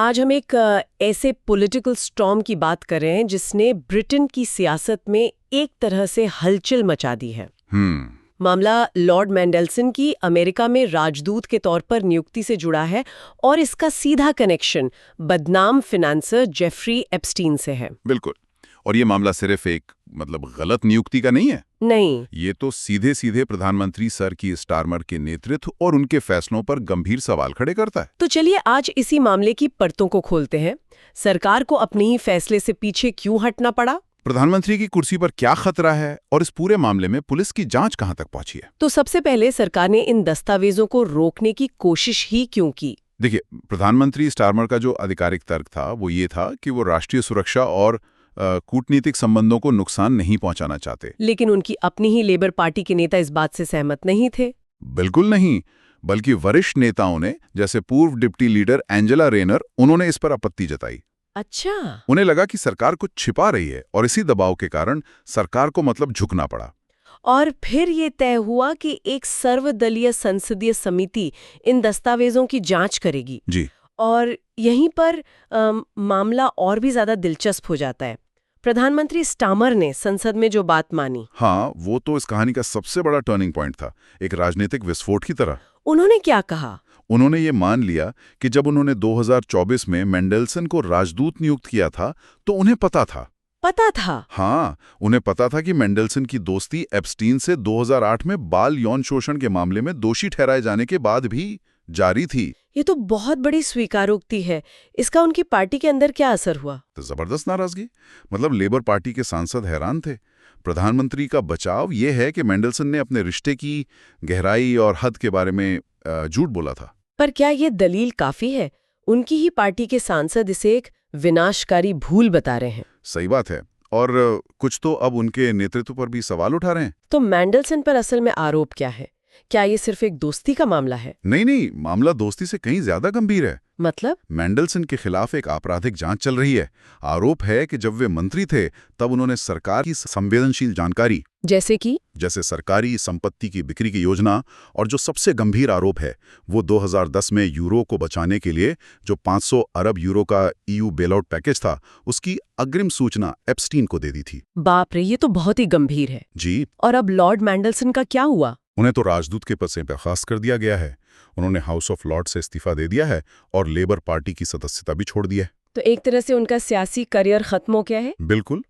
आज हम एक ऐसे पॉलिटिकल स्टॉर्म की बात कर रहे हैं जिसने ब्रिटेन की सियासत में एक तरह से हलचल मचा दी है। मामला लॉर्ड मैंडेलसन की अमेरिका में राजदूत के तौर पर नियुक्ति से जुड़ा है और इसका सीधा कनेक्शन बदनाम फाइनेंसर जेफरी एप्स्टीन से है। बिल्कुल। और ये मामला सिर्फ एक गलत नियुक्ति का नहीं है। नहीं, ये तो सीधे सीधे प्रधानमंत्री सर की स्टारमर के नेतृत्व और उनके फैसलों पर गंभीर सवाल खड़े करता है। तो चलिए आज इसी मामले की परतों को खोलते हैं। सरकार को अपने ही फैसले से पीछे क्यों हटना पड़ा, प्रधानमंत्री की कुर्सी पर क्या खतरा है और इस पूरे मामले में पुलिस की जांच कहां तक पहुंची है। तो सबसे पहले सरकार ने इन दस्तावेजों को रोकने की कोशिश ही क्यों की? देखिए, प्रधानमंत्री स्टारमर का जो आधिकारिक तर्क था वो ये था कि वो राष्ट्रीय सुरक्षा और कूटनीतिक संबंधों को नुकसान नहीं पहुंचाना चाहते। लेकिन उनकी अपनी ही लेबर पार्टी के नेता इस बात से सहमत नहीं थे। बिल्कुल नहीं, बल्कि वरिष्ठ नेताओं ने, जैसे पूर्व डिप्टी लीडर एंजेला रेनर, उन्होंने इस पर आपत्ति जताई। अच्छा, उन्हें लगा कि सरकार कुछ छिपा रही है और इसी दबाव के कारण सरकार को झुकना पड़ा। और फिर ये तय हुआ कि एक सर्वदलीय संसदीय समिति इन दस्तावेजों की जांच करेगी। जी। और यहीं पर मामला और भी ज्यादा दिलचस्प हो जाता है। प्रधानमंत्री स्टामर ने संसद में जो बात मानी, हाँ, वो तो इस कहानी का सबसे बड़ा टर्निंग पॉइंट था, एक राजनीतिक विस्फोट की तरह। उन्होंने क्या कहा? उन्होंने ये मान लिया कि जब उन्होंने 2024 में मैंडेलसन को राजदूत नियुक्त किया था तो उन्हें पता था। हाँ, उन्हें पता था कि मैंडेलसन की दोस्ती एप्स्टीन से 2008 में बाल यौन शोषण के मामले में दोषी ठहराए जाने के बाद भी जारी थी। ये तो बहुत बड़ी स्वीकारोक्ति है। इसका उनकी पार्टी के अंदर क्या असर हुआ? तो जबरदस्त नाराजगी। लेबर पार्टी के सांसद हैरान थे। प्रधानमंत्री का बचाव ये है कि मैंडेलसन ने अपने रिश्ते की गहराई और हद के बारे में झूठ बोला था। पर क्या ये दलील काफी है? उनकी ही पार्टी के सांसद इसे एक विनाशकारी भूल बता रहे हैं। सही बात है। और कुछ तो अब उनके नेतृत्व पर भी सवाल उठा रहे हैं। तो मैंडेलसन पर असल में आरोप क्या है? क्या ये सिर्फ एक दोस्ती का मामला है? नहीं, मामला दोस्ती से कहीं ज्यादा गंभीर है। मतलब? मैंडेलसन के खिलाफ एक आपराधिक जांच चल रही है। आरोप है कि जब वे मंत्री थे तब उन्होंने सरकार की संवेदनशील जानकारी, जैसे सरकारी संपत्ति की बिक्री की योजना, और जो सबसे गंभीर आरोप है वो 2010 में यूरो को बचाने के लिए जो 500 अरब यूरो का EU बेलआउट पैकेज था, उसकी अग्रिम सूचना एप्स्टीन को दे दी थी। बाप रे, ये तो बहुत ही गंभीर है। जी। और अब लॉर्ड मैंडेलसन का क्या हुआ? उन्हें तो राजदूत के पद से बर्खास्त कर दिया गया है। उन्होंने हाउस ऑफ लॉर्ड से इस्तीफा दे दिया है और लेबर पार्टी की सदस्यता भी छोड़ दी है। तो एक तरह से उनका सियासी करियर खत्म हो गया है। बिल्कुल।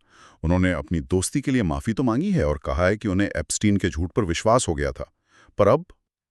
उन्होंने अपनी दोस्ती के लिए माफी तो मांगी है और कहा है कि उन्हें एप्स्टीन के झूठ पर विश्वास हो गया था। पर अब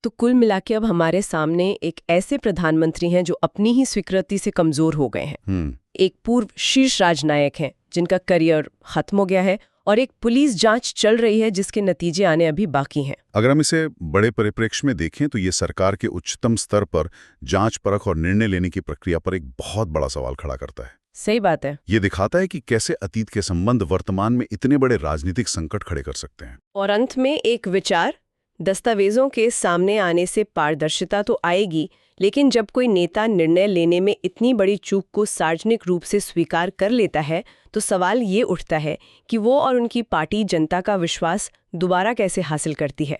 तो कुल मिला के अब हमारे सामने एक ऐसे प्रधानमंत्री हैं जो अपनी ही स्वीकृति से कमजोर हो गए हैं। एक पूर्व शीर्ष राजनायक हैं जिनका करियर खत्म हो गया है, और एक पुलिस जांच चल रही है जिसके नतीजे आने अभी बाकी हैं। अगर हम इसे बड़े परिप्रेक्ष्य में देखें तो ये सरकार के उच्चतम स्तर पर जांच परख और निर्णय लेने की प्रक्रिया पर एक बहुत बड़ा सवाल खड़ा करता है। सही बात है। ये दिखाता है कि कैसे अतीत के संबंध वर्तमान में इतने बड़े राजनीतिक संकट खड़े कर सकते हैं। और अंत में एक विचार, दस्तावेजों के सामने आने से पारदर्शिता तो आएगी, लेकिन जब कोई नेता निर्णय लेने में इतनी बड़ी चूक को सार्वजनिक रूप से स्वीकार कर लेता है तो सवाल ये उठता है कि वो और उनकी पार्टी जनता का विश्वास दोबारा कैसे हासिल करती है।